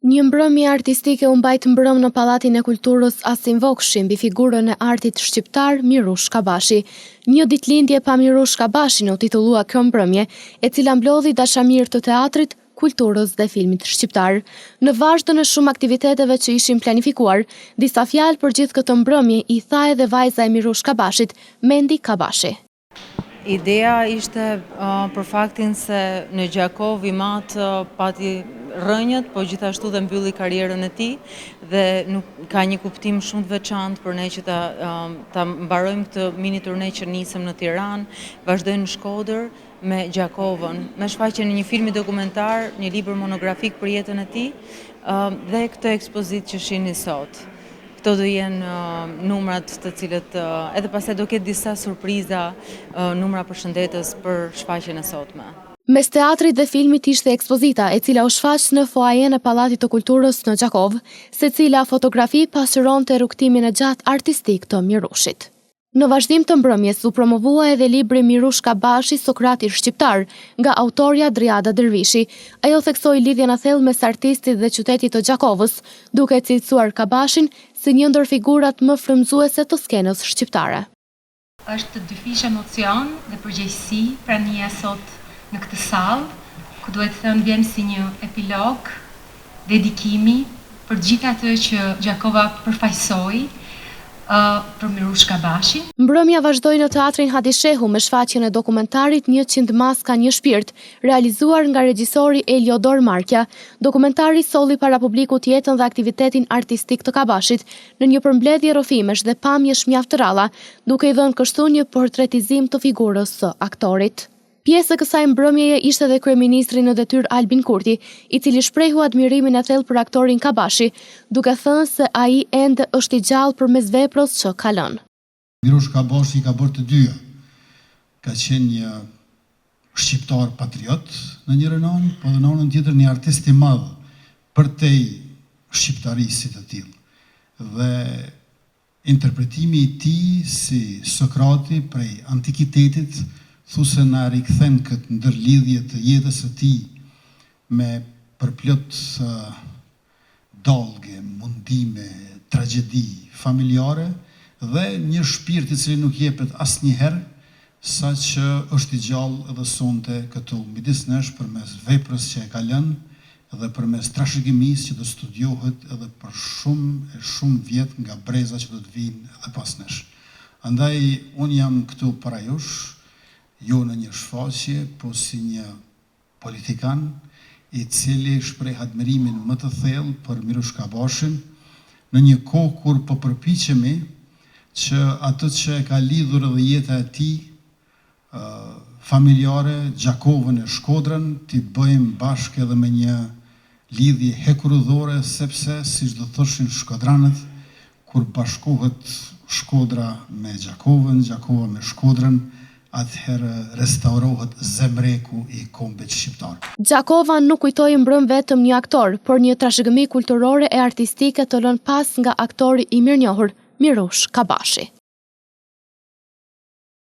Një mbrëmje artistike u mbajt mbrëm në Pallatin e Kulturës Asim Vokshi mbi figurën e artit shqiptar Mirush Kabashi. Një ditëlindje pa Mirush Kabashin u titullua kjo mbrëmje, e cila mblodhi dashamirë të teatrit, kulturës dhe filmit shqiptar. Në vazhdon e shumë aktiviteteve që ishin planifikuar, disa fjalë për gjithë këtë mbrëmje i tha edhe vajza e Mirush Kabashit, Mendi Kabashi. Ideja ishte për faktin se në Gjakov i matë pati rënjët, po gjithashtu dhe mbylli karrierën e tij dhe nuk ka një kuptim shumë të veçantë për ne që ta mbarojmë këtë mini turne që nisëm në Tiranë, vazhdojmë në Shkodër me Gjakovën, me shfaqjen e një filmi dokumentar, një libër monografik për jetën e tij dhe këtë ekspozitë që shihni sot. Këto do jenë numrat të cilët edhe pastaj do ketë disa surpriza, numra përshëndetës për shfaqjen e sotme. Mes teatrit dhe filmit ishte ekspozita e cila u shfaq në foajen e Pallatit të Kulturës në Gjakov, secila fotografi pasqyronte rrugtimin e gjatë artistik të Mirushit. Në vazhdim të mbrëmjes u promovua edhe libri Mirush Kabashi, Sokrati shqiptar, nga autorja Driada Dervishi. Ajo theksoi lidhjen e thellë mes artistit dhe qytetit të Gjakovës, duke cilësuar Kabashin si një ndër figurat më frymëzuese të skenës shqiptare. Është dyfish emocion dhe përgjegjësi prania sot në këtë sallë, ku duhet të thënë vjen si një epilog, dedikimi për gjithë atë që Gjakova përfaqësoi për Mirush Kabashin. Mbrëmja vazhdoi në teatrin Hadi Shehu me shfaqjen e dokumentarit 100 maska një shpirt, realizuar nga regjisori Eliodor Markja. Dokumentari solli para publikut jetën dhe aktivitetin artistik të Kabashit në një përmbledhje rrëfimesh dhe pamjesh mjaft të ralla, duke i dhënë kështu një portretizim të figurës së aktorit. Pjesë e kësaj mbrëmjeje ishte edhe kryeministri në detyrë Albin Kurti, i cili shprehu admirimin e thellë për aktorin Kabashi, duke thënë se ai ende është i gjallë përmes veprës që ka lënë. Mirush Kabashi ka bërë të dyja. Ka qenë një shqiptar patriot në një anë, po dhe në anën tjetër një artist i madh përtej shqiptarisë si të tillë. Dhe interpretimi i tij si Sokrati prej antikitetit thuse na rikthen këtë ndërlidhje të jetës së tij me përplot dallgë, mundime, tragjedi familjare dhe një shpirt i cili nuk jepet asnjëherë, saqë është i gjallë edhe sonte këtu midis nesh përmes veprës që e ka lënë dhe përmes trashëgimisë që do studiohet edhe për shumë vjet nga breza që do të vinë edhe pas nesh. Andaj unë jam këtu para jush, jo në një shfaqje, po si një politikan i cili shpreh admirimin më të thellë për Mirush Kabashin në një kohë kur po përpiqemi që atë që e ka lidhur edhe jeta e tij familjare, Gjakovën e Shkodrën, t'i bëjmë bashkë edhe me një lidhje hekurudhore, sepse siç do thoshin shkodranët, kur bashkohet Shkodra me Gjakovën, Gjakova me Shkodrën, atëherë restaurohet zemreku i kombit shqiptar. Gjakova nuk kujtoi mbrëm vetëm një aktor, por një trashëgimi kulturore e artistike të lënë pas nga aktori i mirënjohur Mirush Kabashi.